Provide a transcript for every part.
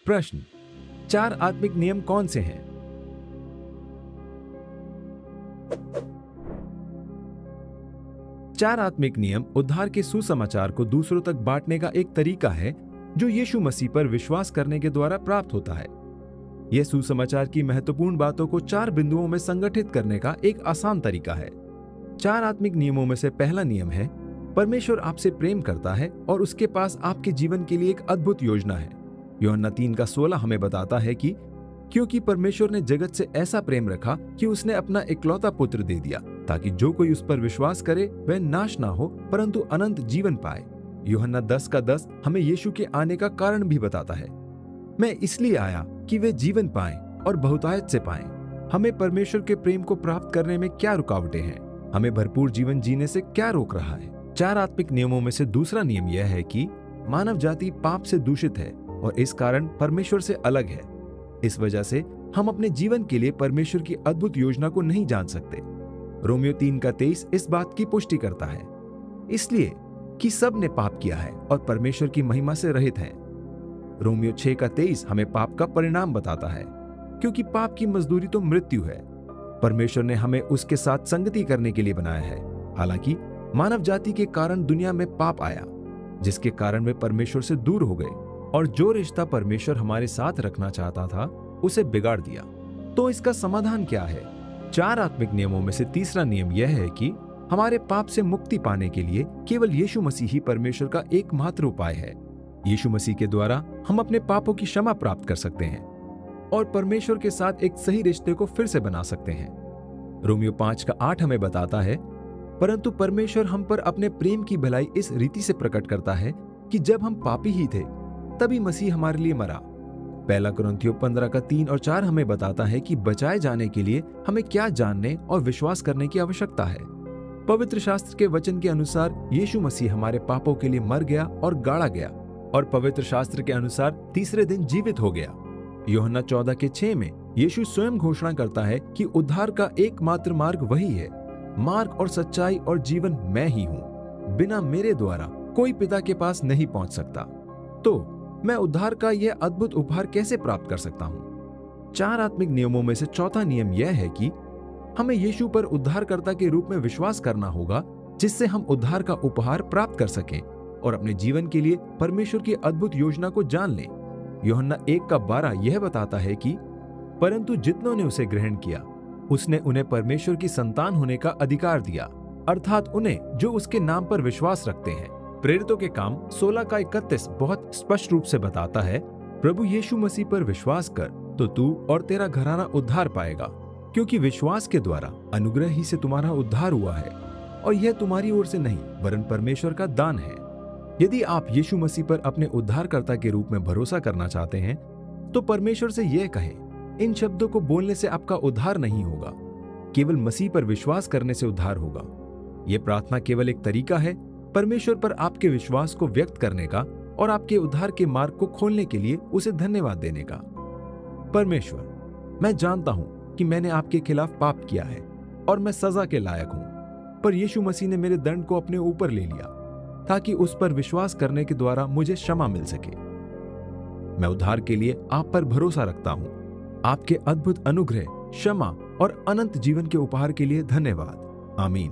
प्रश्न, 4 आत्मिक नियम कौन से हैं? चार आत्मिक नियम उद्धार के सुसमाचार को दूसरों तक बांटने का एक तरीका है जो यीशु मसीह पर विश्वास करने के द्वारा प्राप्त होता है। यह सुसमाचार की महत्वपूर्ण बातों को 4 बिंदुओं में संगठित करने का एक आसान तरीका है। 4 आत्मिक नियमों में से पहला नियम है, परमेश्वर आपसे प्रेम करता है और उसके पास आपके जीवन के लिए एक अद्भुत योजना है। यूहन्ना 3:16 हमें बताता है कि क्योंकि परमेश्वर ने जगत से ऐसा प्रेम रखा कि उसने अपना इकलौता पुत्र दे दिया, ताकि जो कोई उस पर विश्वास करे वह नाश ना हो परंतु अनंत जीवन पाए। यूहन्ना 10:10 हमें यीशु के आने का कारण भी बताता है। मैं इसलिए आया कि वे जीवन पाएं और बहुतायत से पाएं। हमें परमेश्वर के प्रेम को प्राप्त करने में क्या रुकावटें हैं? हमें भरपूर जीवन जीने से क्या रोक रहा है? 4 आत्मिक नियमों में से दूसरा नियम यह है कि मानव जाति पाप से दूषित है और इस कारण परमेश्वर से अलग है। इस वजह से हम अपने जीवन के लिए परमेश्वर की अद्भुत योजना को नहीं जान सकते। रोमियो 3:23 इस बात की पुष्टि करता है, इसलिए कि सब ने पाप किया है और परमेश्वर की महिमा से रहित हैं। रोमियो 6:23 हमें पाप का परिणाम बताता है, क्योंकि पाप की मजदूरी तो मृत्यु है। परमेश्वर ने हमें उसके साथ संगति करने के लिए बनाया है। हालांकि मानव जाति के कारण दुनिया में पाप आया, जिसके कारण वे परमेश्वर से दूर हो गए और जो रिश्ता परमेश्वर हमारे साथ रखना चाहता था उसे बिगाड़ दिया। तो इसका समाधान क्या है? 4 आत्मिक नियमों में से तीसरा नियम यह है कि हमारे पाप से मुक्ति पाने के लिए केवल यीशु मसीह ही परमेश्वर का एकमात्र उपाय है। यीशु मसीह के द्वारा हम अपने पापों की क्षमा प्राप्त कर सकते हैं और परमेश्वर के साथ एक सही रिश्ते को फिर से बना सकते हैं। रोमियो 5:8 हमें बताता है, परंतु परमेश्वर हम पर अपने प्रेम की भलाई इस रीति से प्रकट करता है कि जब हम पापी ही थे तभी मसीह हमारे लिए मरा। 1 कुरिन्थियों 15:3 और 4 हमें बताता है कि बचाए जाने के लिए हमें क्या जानने और विश्वास करने की आवश्यकता है। पवित्र शास्त्र के वचन के अनुसार यीशु मसीह हमारे पापों के लिए मर गया और गाड़ा गया और पवित्र शास्त्र के अनुसार तीसरे दिन जीवित हो गया। यूहन्ना 14:6 में यीशु स्वयं घोषणा करता है कि उद्धार का एकमात्र मार्ग वही है। मार्ग और सच्चाई और जीवन मैं ही हूँ। बिना मेरे द्वारा कोई पिता के पास नहीं पहुंच सकता। तो मैं उद्धार का यह अद्भुत उपहार कैसे प्राप्त कर सकता हूं? 4 आत्मिक नियमों में से चौथा नियम यह है कि हमें यीशु पर उद्धारकर्ता के रूप में विश्वास करना होगा, जिससे हम उद्धार का उपहार प्राप्त कर सकें और अपने जीवन के लिए परमेश्वर की अद्भुत योजना को जान लें। यूहन्ना 1:12 यह बताता है कि परंतु जितनों ने उसे ग्रहण किया उसने उन्हें परमेश्वर की संतान होने का अधिकार दिया, अर्थात उन्हें जो उसके नाम पर विश्वास रखते हैं। प्रेरितों के काम 16:31 बहुत स्पष्ट रूप से बताता है, प्रभु यीशु मसीह पर विश्वास कर तो तू और तेरा घराना उद्धार पाएगा, क्योंकि विश्वास के द्वारा अनुग्रह ही से तुम्हारा उद्धार हुआ है और यह तुम्हारी ओर से नहीं वरन परमेश्वर का दान है। यदि आप यीशु मसीह पर अपने उद्धारकर्ता के रूप में भरोसा करना चाहते हैं तो परमेश्वर से यह कहें, इन शब्दों को बोलने से आपका उद्धार नहीं होगा, केवल मसीह पर विश्वास करने से उद्धार होगा। यह प्रार्थना केवल एक तरीका है परमेश्वर पर आपके विश्वास को व्यक्त करने का और आपके उद्धार के मार्ग को खोलने के लिए उसे धन्यवाद देने का। परमेश्वर, मैं जानता हूं कि मैंने आपके खिलाफ पाप किया है और मैं सजा के लायक हूं, पर यीशु मसीह ने मेरे दंड को अपने ऊपर ले लिया ताकि उस पर विश्वास करने के द्वारा मुझे क्षमा मिल सके। मैं उद्धार के लिए आप पर भरोसा रखता हूं। आपके अद्भुत अनुग्रह, क्षमा और अनंत जीवन के उपहार के लिए धन्यवाद। आमीन।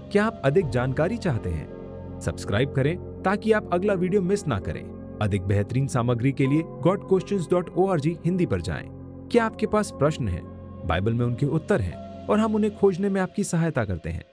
क्या आप अधिक जानकारी चाहते हैं? सब्सक्राइब करें ताकि आप अगला वीडियो मिस ना करें। अधिक बेहतरीन सामग्री के लिए godquestions.org हिंदी पर जाएं। क्या आपके पास प्रश्न है? बाइबल में उनके उत्तर हैं और हम उन्हें खोजने में आपकी सहायता करते हैं।